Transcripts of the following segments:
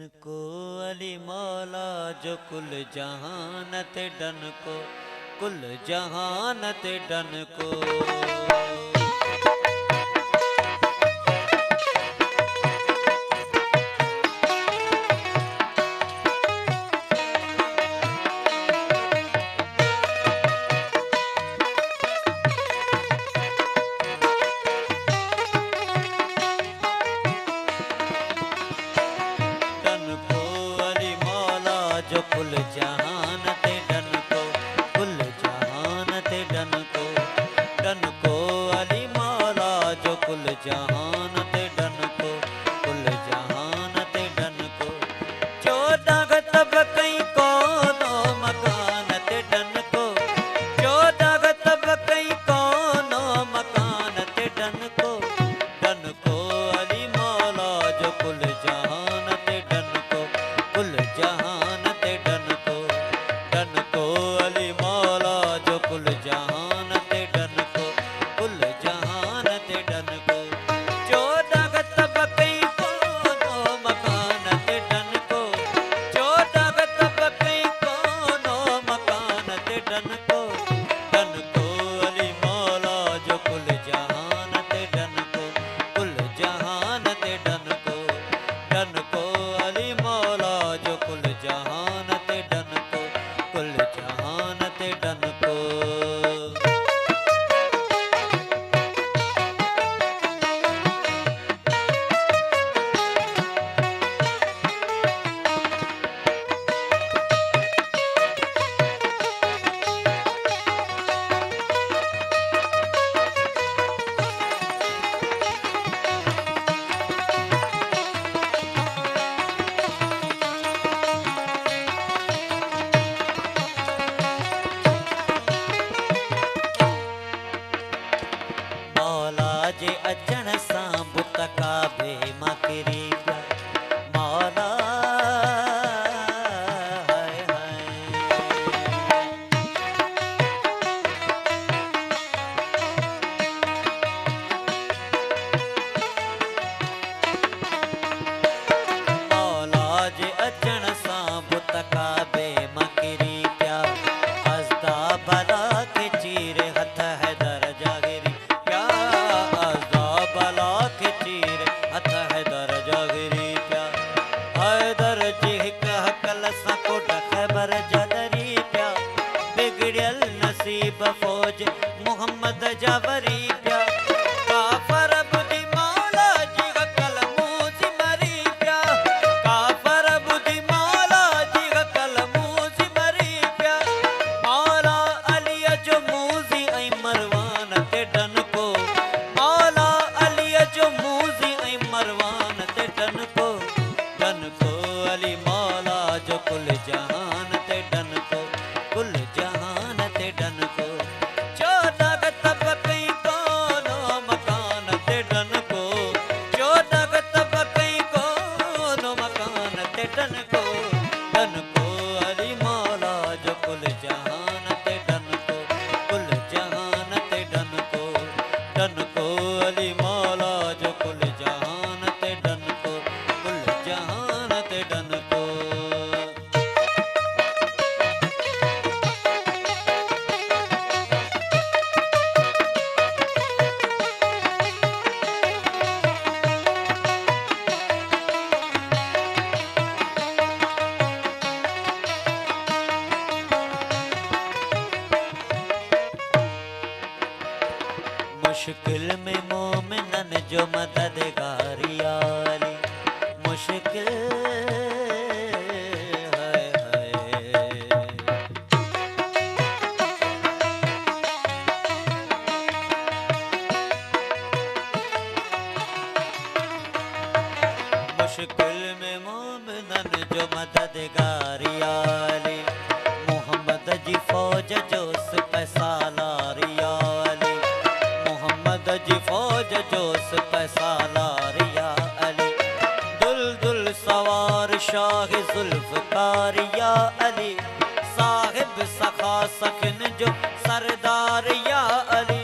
को अली मौला जो कुल जहानत डन को, कुल जहानत डन को। जो कुल जहानत डन को, कुल जहानत डन को, डन को अली मौला जो कुल जहानत डन को, कुल जहानत डन को। चौदह तब कई कोनो मकानत डन को, चौदह तब कई कोनो मकानत डन को, डन को अली मौला जो कुल जहानत डन को, कुल जहान जे अचण सां बुत काबे मां किरी पिया मौला हाय हाय। मौला जे अचण सां बुत काबे मां किरी पिया हसदा भला के चीर हथ हैदर जागिरी हथ हैदर जागिरी प्या हैदर जी कहकल सकोट खैबर जदरी प्या बिगड़ियल नसीब फौज मोहम्मद जावरी प्या काफर बुद्धि मौला जी कल मूसी मरी प्या काफर बुद्धि मौला जी कल मूसी मरी प्या मौला अली जो मूसी ऐं मरवान ते डन को मौला अली जो मूसी मरवान ते डन को, डन को अली मौला जो कुल जहान ते डन को, कुल जहान ते डन को। चौदह तब कई कोनो मकान ते डन को, चौदह तब कई कोनो मकान ते डन को, डन को अली मौला जो कुल जहान ते डन को, कुल जहान ते डन को, डन को अली मौला जो कुल जहान ते डन को, कुल जहान ते डन को। मुश्किल में मोमिनन जो मददगारी आली मुश्किल है मुश्किल में मोमिनन जो मददगारी आली मोहम्मद जी फौज जो सिपह सालारी आली मोहम्मद जी फौज जो सिपह सालारिया अली दुल दुल सवार शाह जुल्फ़कार या अली साहिब सखा सखन जो सरदार या अली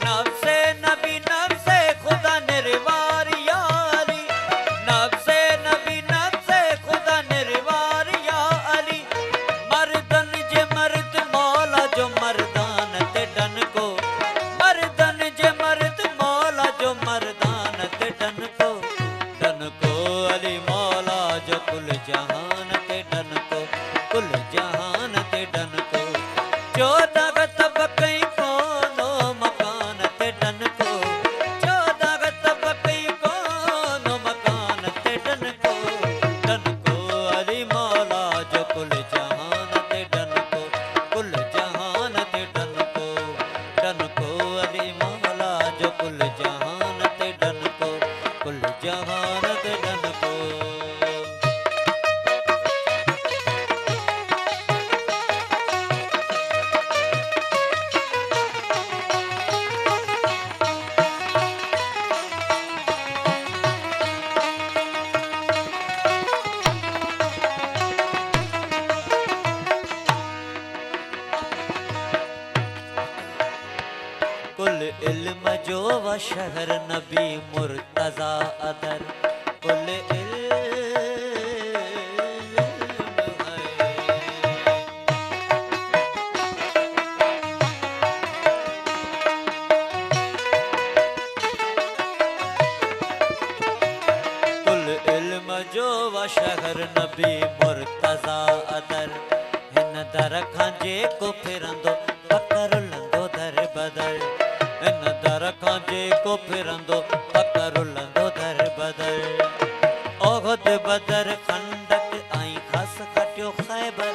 नफ्से नबी नफ्से खुदा निर्वार या अली नफ्से नबी नफ्से खुदा कुल इल्म जो व शहर नबी मुर्तजा अदर कुल इल्म जो व शहर नबी मुर्तजा अदर हिन दर खांजे को फिरंदो पकर लंदो दर बदर हिन दर खांजे को फिरंदो पकर लंदो दर बदर ओहद बदर खंदक आई खस खटियो खैबर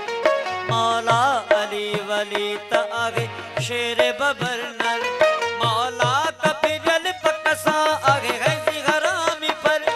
मौला अली वली त आगे शेर बबर नर मौला कपिरल पकसा आगे है हरामी पर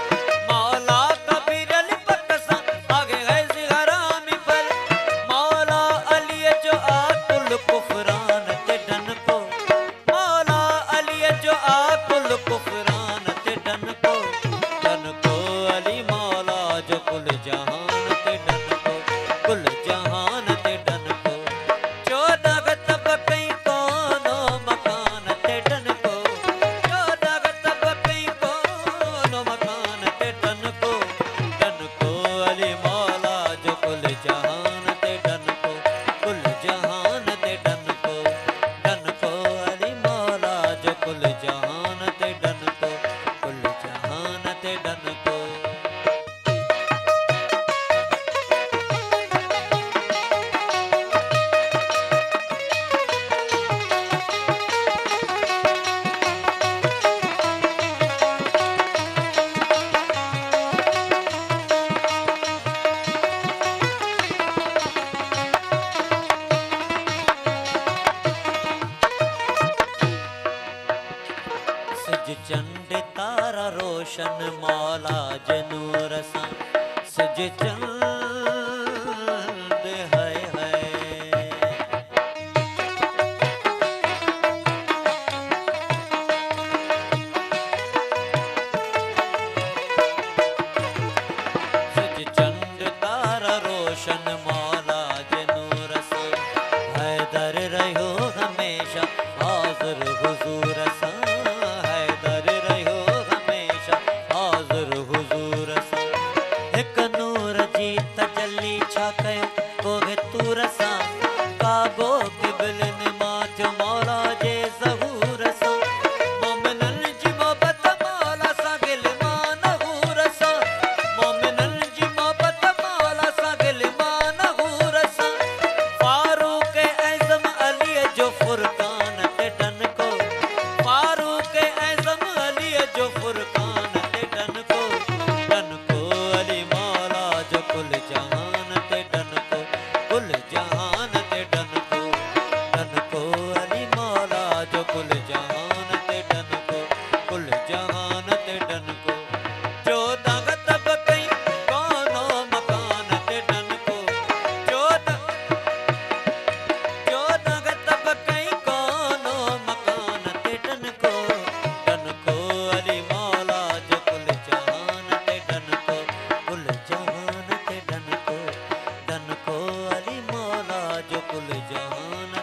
चंड तारा रोशन मौला जनूर सा सज चंद है सज चंद तारा रोशन मौला जनूर सा हैदर रहो हमेशा हाजिर हुजूर सा कोगे तूर सा काबो किबलन माथ मौला जे ज़हूर सा मोमिनन जी मोहब्बत मौला सा गिलमान हूर सा मोमिनन जी मोहब्बत मौला सा गिलमान हूर सा फारूक आज़म अली जो फुरकान ते डन को फारूक आज़म अली जो फुरकान ते डन को अली मौला जो कुल जहां कुल जहान ते डन को अली मौला जो कुल जहान ते डन को कुल जहान ते डन को जो दगत बकई कोनो मकान ते डन को जो दगत बकई कोनो मकान ते डन को अली मौला जो कुल जहान ते डन को कुल जहान ते डन को अली मौला जो कुल जहान